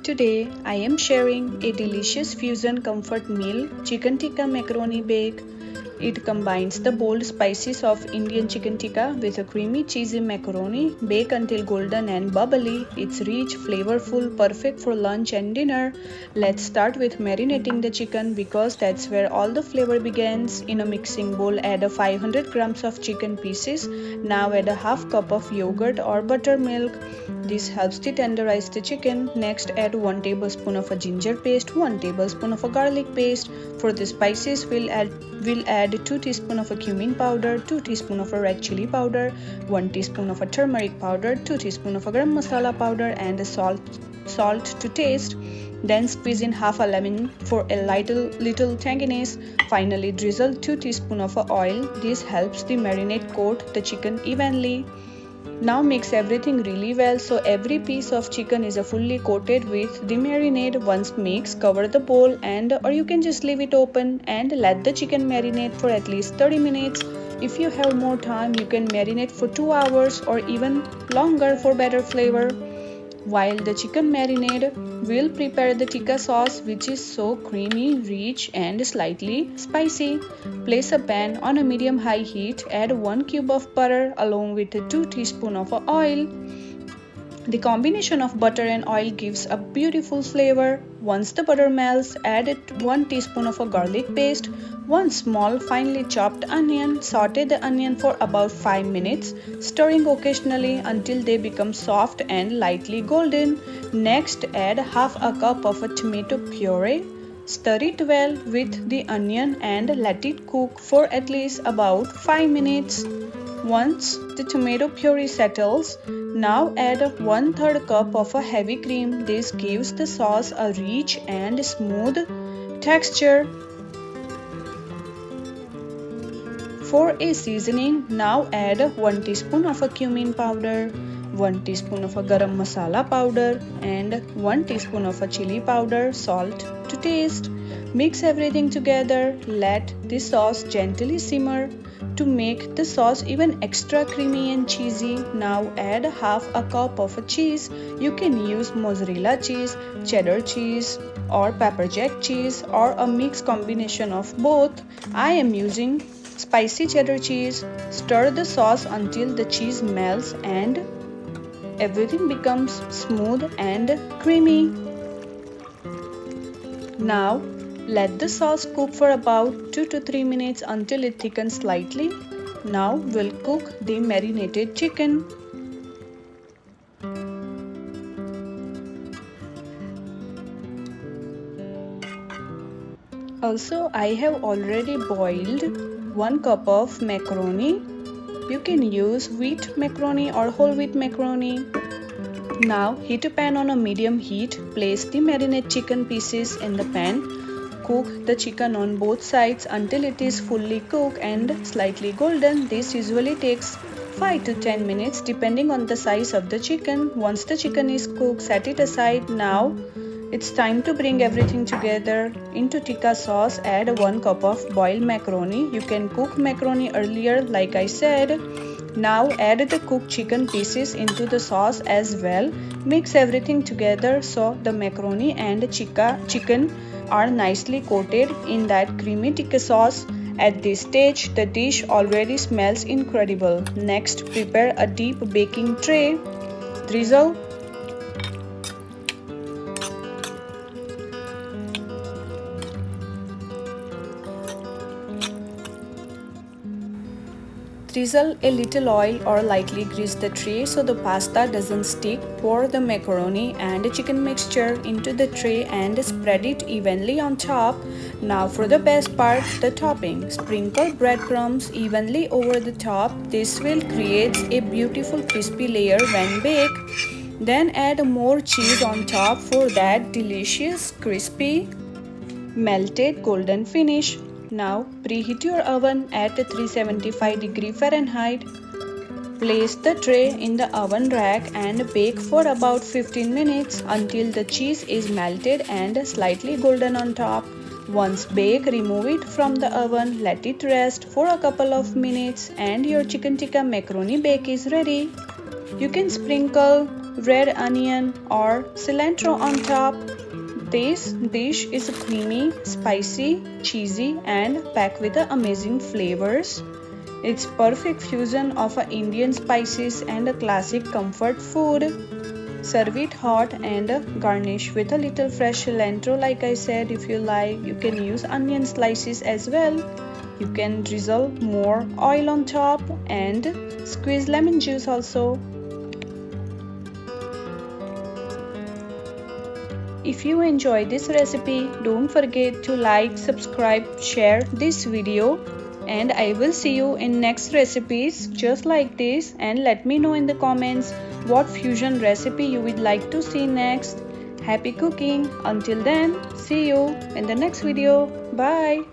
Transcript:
Today, I am sharing a delicious fusion comfort meal, Chicken Tikka Macaroni Bake. It combines the bold spices of Indian chicken tikka with a creamy cheesy macaroni. Bake until golden and bubbly. It's rich, flavorful, perfect for lunch and dinner. Let's start with marinating the chicken because that's where all the flavor begins. In a mixing bowl, add a 500 grams of chicken pieces. Now add a half cup of yogurt or buttermilk. This helps to tenderize the chicken. Next, add 1 tablespoon of a ginger paste, 1 tablespoon of a garlic paste. For the spices, we'll add 2 teaspoons of a cumin powder, 2 teaspoons of a red chilli powder, 1 teaspoon of a turmeric powder, 2 teaspoons of a garam masala powder, and a salt to taste. Then squeeze in half a lemon for a little tanginess. Finally, drizzle 2 teaspoons of oil. This helps the marinade coat the chicken evenly. Now mix everything really well so every piece of chicken is fully coated with the marinade. Once mixed, cover the bowl or you can just leave it open and let the chicken marinate for at least 30 minutes. If you have more time, you can marinate for 2 hours or even longer for better flavor. While the chicken marinade, we'll prepare the tikka sauce, which is so creamy, rich and slightly spicy. Place a pan on a medium-high heat, add 1 cube of butter along with 2 teaspoons of oil. The combination of butter and oil gives a beautiful flavor. Once the butter melts, add 1 teaspoon of a garlic paste, 1 small finely chopped onion. Saute the onion for about 5 minutes, stirring occasionally until they become soft and lightly golden. Next, add half a cup of a tomato puree. Stir it well with the onion and let it cook for at least about 5 minutes. Once the tomato puree settles, now add 1/3 cup of a heavy cream. This gives the sauce a rich and smooth texture. For a seasoning, now add 1 teaspoon of a cumin powder, 1 teaspoon of a garam masala powder and 1 teaspoon of a chilli powder, salt to taste. Mix everything together. Let the sauce gently simmer. To make the sauce even extra creamy and cheesy, now add half a cup of cheese. You can use mozzarella cheese, cheddar cheese or pepper jack cheese or a mixed combination of both. I am using spicy cheddar cheese. Stir the sauce until the cheese melts and everything becomes smooth and creamy. Now, let the sauce cook for about 2 to 3 minutes until it thickens slightly. Now we'll cook the marinated chicken. Also, I have already boiled 1 cup of macaroni. You can use wheat macaroni or whole wheat macaroni. Now heat a pan on a medium heat. Place the marinated chicken pieces in the pan. Cook the chicken on both sides until it is fully cooked and slightly golden. This usually takes 5 to 10 minutes depending on the size of the chicken. Once the chicken is cooked, set it aside. Now it's time to bring everything together. Into tikka sauce, add 1 cup of boiled macaroni. You can cook macaroni earlier like I said. Now add the cooked chicken pieces into the sauce as well. Mix everything together so the macaroni and chicken are nicely coated in that creamy tikka sauce. At this stage, the dish already smells incredible. Next, prepare a deep baking tray. Drizzle a little oil or lightly grease the tray so the pasta doesn't stick. Pour the macaroni and chicken mixture into the tray and spread it evenly on top. Now for the best part, the topping. Sprinkle breadcrumbs evenly over the top. This will create a beautiful crispy layer when baked. Then add more cheese on top for that delicious crispy melted golden finish. Now preheat your oven at 375 degrees Fahrenheit. Place the tray in the oven rack and bake for about 15 minutes until the cheese is melted and slightly golden on top. Once baked, remove it from the oven, let it rest for a couple of minutes and your chicken tikka macaroni bake is ready. You can sprinkle red onion or cilantro on top. This dish is creamy, spicy, cheesy and packed with amazing flavors. It's perfect fusion of Indian spices and a classic comfort food. Serve it hot and garnish with a little fresh cilantro. Like I said, if you like, you can use onion slices as well. You can drizzle more oil on top and squeeze lemon juice also. If you enjoyed this recipe, don't forget to like, subscribe, share this video, and I will see you in next recipes just like this. And let me know in the comments what fusion recipe you would like to see next. Happy cooking! Until then, see you in the next video. Bye!